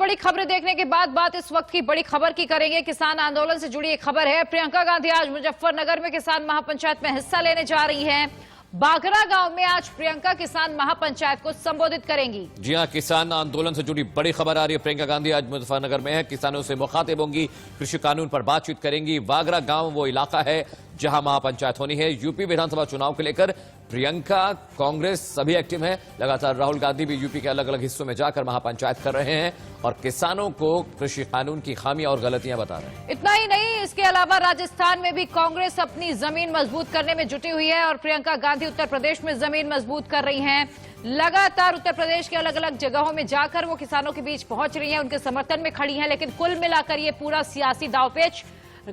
बड़ी खबरें देखने के बाद बात इस वक्त की बड़ी खबर की करेंगे। किसान आंदोलन से जुड़ी एक खबर है। प्रियंका गांधी आज मुजफ्फरनगर में किसान महापंचायत में हिस्सा लेने जा रही हैं। बाघरा गांव में आज प्रियंका किसान महापंचायत को संबोधित करेंगी। जी हां, किसान आंदोलन से जुड़ी बड़ी खबर आ रही है। प्रियंका गांधी आज मुजफ्फरनगर में है, किसानों से मुखातिब होंगी, कृषि कानून पर बातचीत करेंगी। बाघरा गांव वो इलाका है जहां महापंचायत होनी है। यूपी विधानसभा चुनाव को लेकर प्रियंका, कांग्रेस सभी एक्टिव हैं। लगातार राहुल गांधी भी यूपी के अलग अलग हिस्सों में जाकर महापंचायत कर रहे हैं और किसानों को कृषि कानून की खामियां और गलतियां बता रहे हैं। इतना ही नहीं, इसके अलावा राजस्थान में भी कांग्रेस अपनी जमीन मजबूत करने में जुटी हुई है और प्रियंका गांधी उत्तर प्रदेश में जमीन मजबूत कर रही हैं। लगातार उत्तर प्रदेश के अलग अलग जगहों में जाकर वो किसानों के बीच पहुंच रही हैं, उनके समर्थन में खड़ी हैं। लेकिन कुल मिलाकर ये पूरा सियासी दांवपेच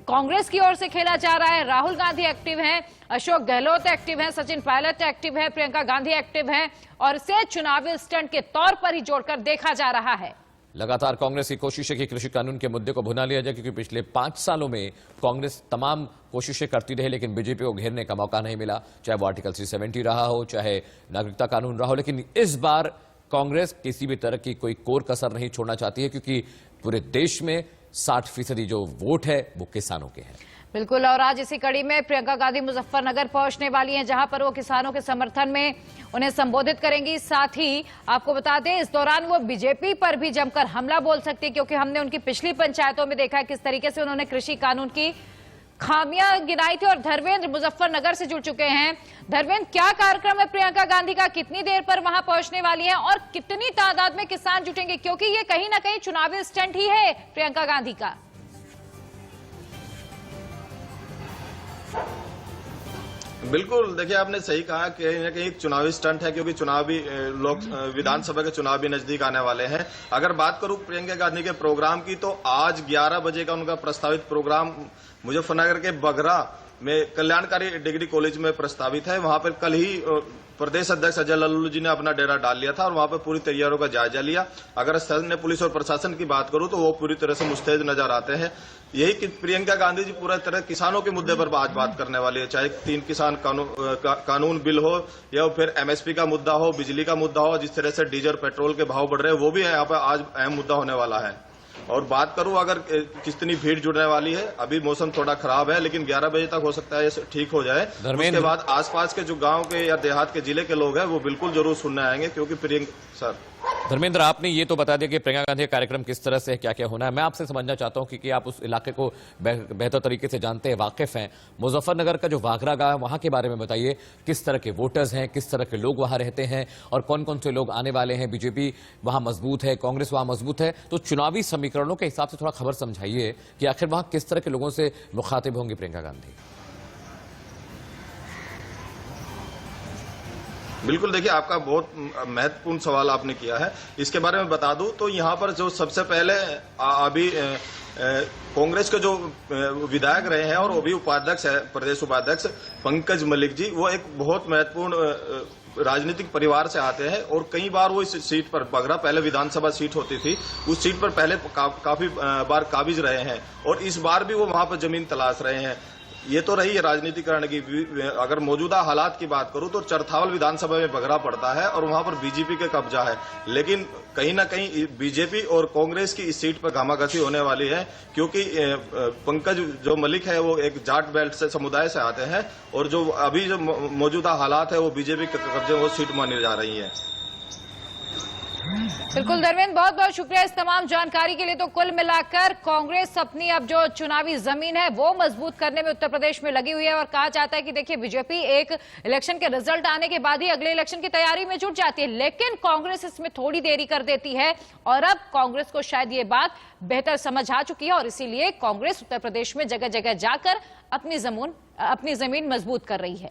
कांग्रेस की ओर से खेला जा रहा है। राहुल गांधी एक्टिव हैं, अशोक गहलोत एक्टिव हैं, सचिन पायलट एक्टिव है, प्रियंका गांधी एक्टिव हैं और इसे चुनावी स्टंट के तौर पर ही जोड़कर देखा जा रहा है। लगातार कांग्रेस की कोशिश है कि कृषि कानून के मुद्दे को भुना लिया जाए, क्योंकि पिछले 5 सालों में कांग्रेस तमाम कोशिशें करती रही लेकिन बीजेपी को घेरने का मौका नहीं मिला, चाहे वो आर्टिकल 370 रहा हो, चाहे नागरिकता कानून रहा हो। लेकिन इस बार कांग्रेस किसी भी तरह की कोई कोर कसर नहीं छोड़ना चाहती है, क्योंकि पूरे देश में 60% जो वोट है वो किसानों के हैं। बिल्कुल, और आज इसी कड़ी में प्रियंका गांधी मुजफ्फरनगर पहुंचने वाली हैं, जहां पर वो किसानों के समर्थन में उन्हें संबोधित करेंगी। साथ ही आपको बता दें, इस दौरान वो बीजेपी पर भी जमकर हमला बोल सकती है, क्योंकि हमने उनकी पिछली पंचायतों में देखा है किस तरीके से उन्होंने कृषि कानून की खामियां गिनाई थी। और धर्मेंद्र मुजफ्फरनगर से जुड़ चुके हैं। धर्मेंद्र, क्या कार्यक्रम है प्रियंका गांधी का, कितनी देर पर वहां पहुंचने वाली है और कितनी तादाद में किसान जुटेंगे, क्योंकि ये कहीं ना कहीं चुनावी स्टंट ही है प्रियंका गांधी का। बिल्कुल, देखिए आपने सही कहा कि कहीं ना कहीं चुनावी स्टंट है, क्योंकि चुनावी विधानसभा के चुनाव भी नजदीक आने वाले हैं। अगर बात करूं प्रियंका गांधी के प्रोग्राम की, तो आज 11 बजे का उनका प्रस्तावित प्रोग्राम मुजफ्फरनगर के बघरा में कल्याणकारी डिग्री कॉलेज में प्रस्तावित है। वहां पर कल ही प्रदेश अध्यक्ष अजय लल्लू जी ने अपना डेरा डाल लिया था और वहां पर पूरी तैयारियों का जायजा लिया। अगर सैन्य, पुलिस और प्रशासन की बात करूं तो वो पूरी तरह से मुस्तैद नजर आते हैं। यही कि प्रियंका गांधी जी पूरा तरह किसानों के मुद्दे पर आज बात करने वाली है, चाहे 3 किसान कानून बिल हो या फिर एमएसपी का मुद्दा हो, बिजली का मुद्दा हो, जिस तरह से डीजल पेट्रोल के भाव बढ़ रहे हैं वो भी यहाँ पर आज अहम मुद्दा होने वाला है। और बात करूं अगर कितनी भीड़ जुड़ने वाली है, अभी मौसम थोड़ा खराब है लेकिन 11 बजे तक हो सकता है ये ठीक हो जाए। उसके बाद आसपास के जो गांव के या देहात के जिले के लोग हैं वो बिल्कुल जरूर सुनने आएंगे, क्योंकि प्रियंका सर धर्मेंद्र, आपने ये तो बता दिया कि प्रियंका गांधी का कार्यक्रम किस तरह से क्या क्या होना है। मैं आपसे समझना चाहता हूं क्योंकि आप उस इलाके को बेहतर तरीके से जानते हैं, वाकिफ हैं। मुजफ्फरनगर का जो बाघरा गांव है वहां के बारे में बताइए, किस तरह के वोटर्स हैं, किस तरह के लोग वहां रहते हैं और कौन कौन से लोग आने वाले हैं। बीजेपी वहां मजबूत है, कांग्रेस वहां मजबूत है, तो चुनावी समीकरणों के हिसाब से थोड़ा खबर समझाइए कि आखिर वहां किस तरह के लोगों से मुखातिब होंगी प्रियंका गांधी। बिल्कुल, देखिए आपका बहुत महत्वपूर्ण सवाल आपने किया है। इसके बारे में बता दूं तो यहाँ पर जो सबसे पहले अभी कांग्रेस के जो विधायक रहे हैं और वो भी उपाध्यक्ष है, प्रदेश उपाध्यक्ष पंकज मलिक जी, वो एक बहुत महत्वपूर्ण राजनीतिक परिवार से आते हैं और कई बार वो इस सीट पर, बघरा पहले विधानसभा सीट होती थी, उस सीट पर पहले काफी बार काबिज रहे हैं और इस बार भी वो वहां पर जमीन तलाश रहे हैं। ये तो रही है राजनीतिकरण की। अगर मौजूदा हालात की बात करूं तो चरथावल विधानसभा में बघरा पड़ता है और वहां पर बीजेपी का कब्जा है, लेकिन कहीं ना कहीं बीजेपी और कांग्रेस की इस सीट पर घमाघसी होने वाली है, क्योंकि पंकज जो मलिक है वो एक जाट बेल्ट से समुदाय से आते हैं और जो अभी जो मौजूदा हालात है वो बीजेपी के कब्जे वो सीट मानी जा रही है। बिल्कुल धर्मेंद्र, बहुत बहुत शुक्रिया इस तमाम जानकारी के लिए। तो कुल मिलाकर कांग्रेस अपनी अब जो चुनावी जमीन है वो मजबूत करने में उत्तर प्रदेश में लगी हुई है और कहा जाता है कि देखिए बीजेपी एक इलेक्शन के रिजल्ट आने के बाद ही अगले इलेक्शन की तैयारी में जुट जाती है, लेकिन कांग्रेस इसमें थोड़ी देरी कर देती है और अब कांग्रेस को शायद ये बात बेहतर समझ आ चुकी है और इसीलिए कांग्रेस उत्तर प्रदेश में जगह जगह जाकर अपनी जमीन मजबूत कर रही है।